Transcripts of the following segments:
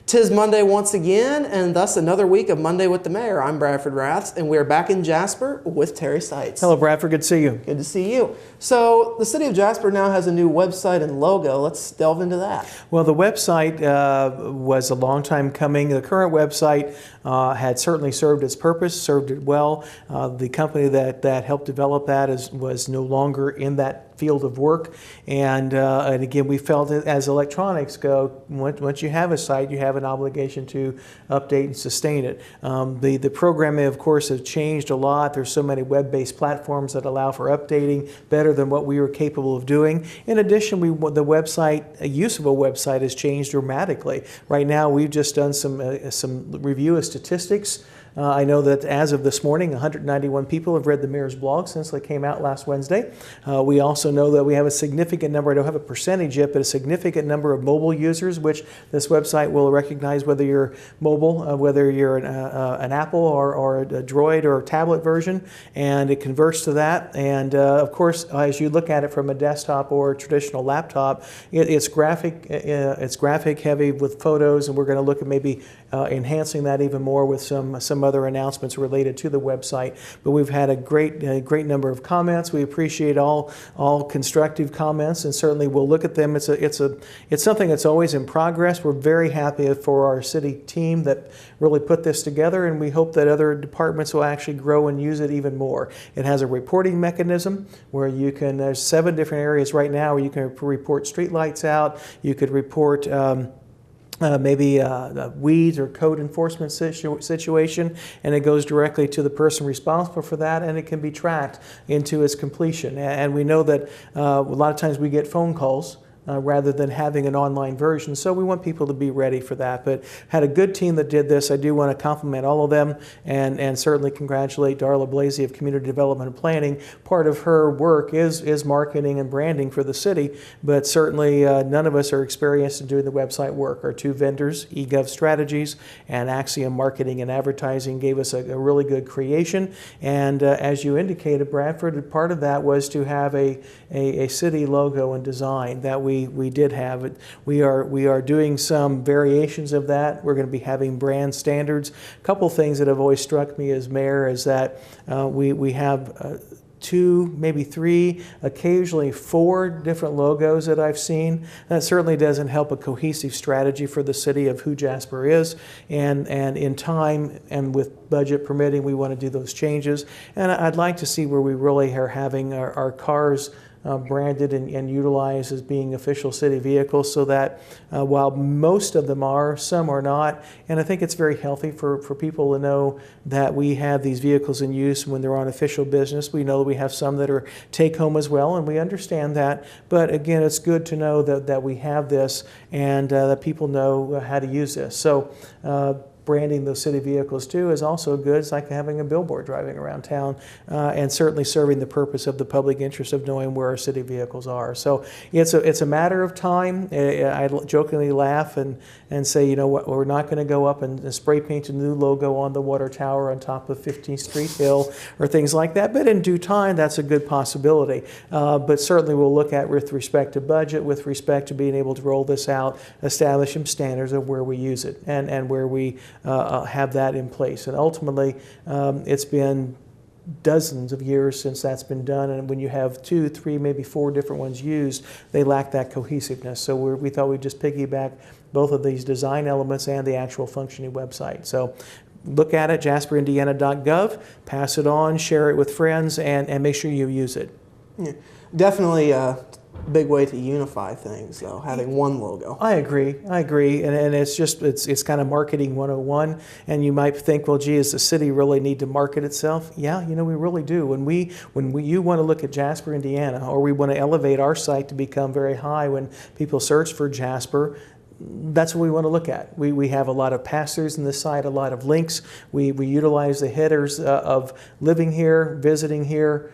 'Tis Monday once again, and thus another week of Monday with the Mayor. I'm Bradford Raths, and we are back in Jasper with Terry Seitz. Hello, Bradford. Good to see you. Good to see you. So, the City of Jasper now has a new website and logo. Let's delve into that. Well, the website was a long time coming. The current website had certainly served its purpose, served it well. The company that helped develop that was no longer in that field of work, and again, we felt that as electronics go, once you have a site, you have an obligation to update and sustain it. The programming, of course, has changed a lot. There's so many web-based platforms that allow for updating better than what we were capable of doing. In addition, the website, use of a website has changed dramatically. Right now, we've just done some review of statistics. I know that as of this morning, 191 people have read the Mayor's blog since it came out last Wednesday. We also know that we have a significant number, I don't have a percentage yet, but a significant number of mobile users, which this website will recognize whether you're mobile, whether you're an Apple or a Droid or a tablet version, and it converts to that. And of course, as you look at it from a desktop or a traditional laptop, it's graphic heavy with photos, and we're going to look at maybe enhancing that even more with some other announcements related to the website. But we've had a great number of comments. We appreciate all constructive comments, and certainly we'll look at them. It's something that's always in progress. We're very happy for our city team that really put this together, and we hope that other departments will actually grow and use it even more. It has a reporting mechanism where you can, there's 7 different areas right now where you can report streetlights out. You could report maybe weeds or code enforcement situation, and it goes directly to the person responsible for that, and it can be tracked into its completion. And we know that a lot of times we get phone calls rather than having an online version. So we want people to be ready for that. But had a good team that did this. I do want to compliment all of them and certainly congratulate Darla Blasey of Community Development and Planning. Part of her work is marketing and branding for the city, but certainly none of us are experienced in doing the website work. Our 2 vendors, eGov Strategies and Axiom Marketing and Advertising, gave us a really good creation. And as you indicated, Bradford, part of that was to have a city logo and design that we did have it. We are doing some variations of that. We're going to be having brand standards. A couple things that have always struck me as mayor is that we have 2, maybe 3, occasionally 4 different logos that I've seen. That certainly doesn't help a cohesive strategy for the city of who Jasper is. And in time and with budget permitting, we want to do those changes. And I'd like to see where we really are having our cars branded and utilized as being official city vehicles, so that while most of them are, some are not. And I think it's very healthy for people to know that we have these vehicles in use when they're on official business. We know that we have some that are take home as well, and we understand that. But again, it's good to know that we have this and that people know how to use this. So branding those city vehicles too is also good. It's like having a billboard driving around town, and certainly serving the purpose of the public interest of knowing where our city vehicles are. So it's a matter of time. I jokingly laugh and say, you know what, we're not going to go up and spray paint a new logo on the water tower on top of 15th Street Hill or things like that. But in due time, that's a good possibility. But certainly we'll look at with respect to budget, with respect to being able to roll this out, establish some standards of where we use it and where we have that in place. And ultimately, it's been dozens of years since that's been done, and when you have 2, 3, maybe 4 different ones used, they lack that cohesiveness. So we thought we'd just piggyback both of these design elements and the actual functioning website. So look at it, jasperindiana.gov, pass it on, share it with friends, and make sure you use it. Yeah, definitely big way to unify things, though, having one logo. I agree, and it's kind of marketing 101. And you might think, well, gee, does the city really need to market itself? Yeah, you know, we really do. When you want to look at Jasper, Indiana, or we want to elevate our site to become very high when people search for Jasper, that's what we want to look at. We have a lot of pass-throughs in this site, a lot of links. We utilize the headers of living here, visiting here,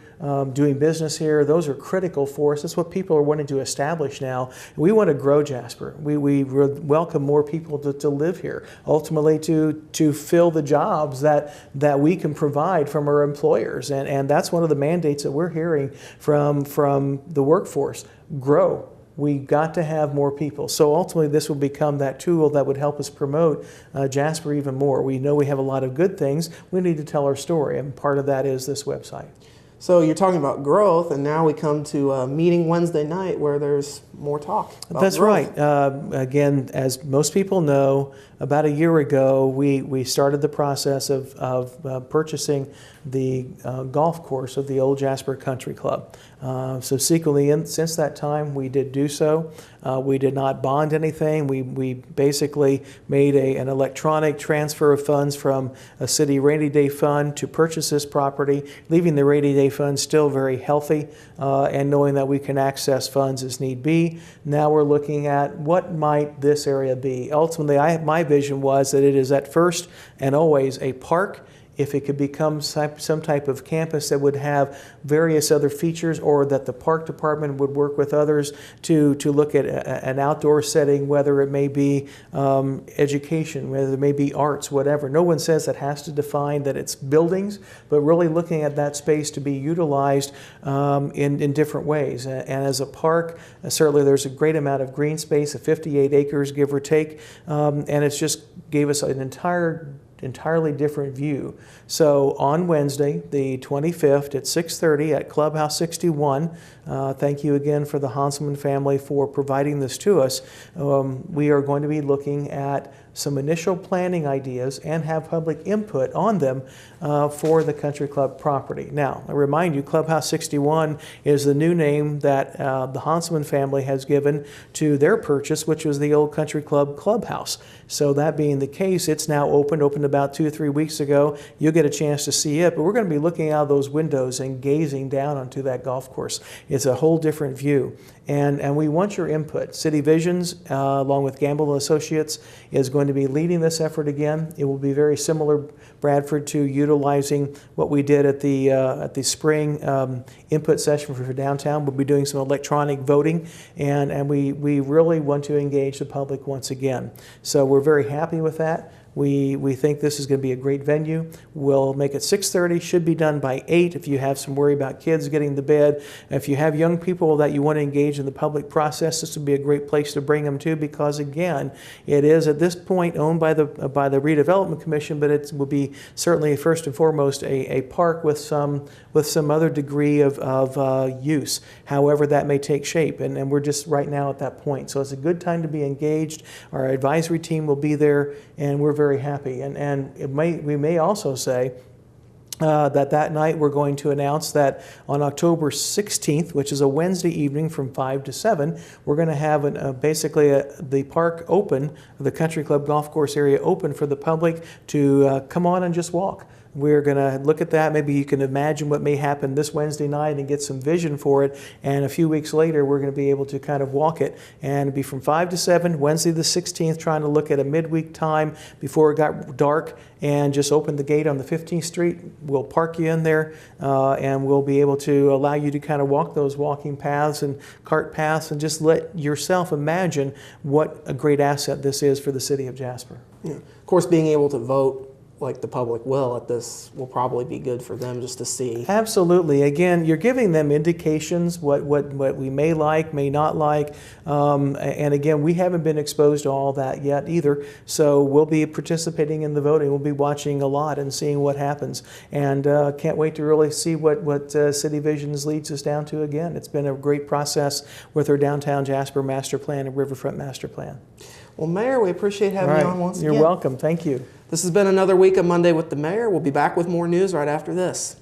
doing business here. Those are critical for us. That's what people are wanting to establish now. We want to grow Jasper. We welcome more people to live here, ultimately to fill the jobs that we can provide from our employers. And that's one of the mandates that we're hearing from the workforce. Grow. we got to have more people. So ultimately this will become that tool that would help us promote Jasper even more. We know we have a lot of good things. We need to tell our story, and part of that is this website. So you're talking about growth, and now we come to a meeting Wednesday night where there's more talk about That's growth. right. Again, as most people know, about a year ago, we started the process of purchasing the golf course of the old Jasper Country Club. So secretly, since that time, we did do so. We did not bond anything. We basically made an electronic transfer of funds from a city rainy day fund to purchase this property, leaving the rainy day fund still very healthy, and knowing that we can access funds as need be. Now we're looking at what might this area be. Ultimately, my vision was that it is at first and always a park. If it could become some type of campus that would have various other features, or that the park department would work with others to look at an outdoor setting, whether it may be education, whether it may be arts, whatever. No one says that has to define that it's buildings, but really looking at that space to be utilized in different ways. And as a park, certainly there's a great amount of green space, 58 acres, give or take, and it's just gave us an entirely different view. So on Wednesday, the 25th at 6:30 at Clubhouse 61, thank you again for the Hanselman family for providing this to us. We are going to be looking at some initial planning ideas and have public input on them for the country club property. Now, I remind you, Clubhouse 61 is the new name that the Hanselman family has given to their purchase, which was the old country club clubhouse. So that being the case, it's now opened about 2 or 3 weeks ago. You'll get a chance to see it, but we're going to be looking out those windows and gazing down onto that golf course. It's a whole different view. And we want your input. City Visions, along with Gamble & Associates, is going to be leading this effort again. It will be very similar, Bradford, to utilizing what we did at the spring input session for downtown. We'll be doing some electronic voting, and we really want to engage the public once again. So we're very happy with that. We think this is going to be a great venue. We'll make it 6:30, should be done by 8 if you have some worry about kids getting to bed. If you have young people that you want to engage in the public process, this would be a great place to bring them to, because again, it is at this point owned by the Redevelopment Commission, but it will be certainly first and foremost a park with some other degree of use, however that may take shape. And we're just right now at that point. So it's a good time to be engaged. Our advisory team will be there, and we're very happy. And we may also say that night we're going to announce that on October 16th, which is a Wednesday evening from 5 to 7, we're going to have basically the park open, the country club golf course area open for the public to come on and just walk. We're going to look at that. Maybe you can imagine what may happen this Wednesday night and get some vision for it. And a few weeks later, we're going to be able to kind of walk it. And it'll be from 5 to 7, Wednesday the 16th, trying to look at a midweek time before it got dark, and just open the gate on the 15th Street. We'll park you in there, and we'll be able to allow you to kind of walk those walking paths and cart paths, and just let yourself imagine what a great asset this is for the city of Jasper. Yeah. Of course, being able to vote like the public will at this will probably be good for them just to see. Absolutely. Again, you're giving them indications what we may like, may not like. And again, we haven't been exposed to all that yet either. So we'll be participating in the voting. We'll be watching a lot and seeing what happens. And can't wait to really see what City Visions leads us down to again. It's been a great process with our Downtown Jasper Master Plan and Riverfront Master Plan. Well, Mayor, we appreciate having you on once again. You're welcome. Thank you. This has been another week of Monday with the Mayor. We'll be back with more news right after this.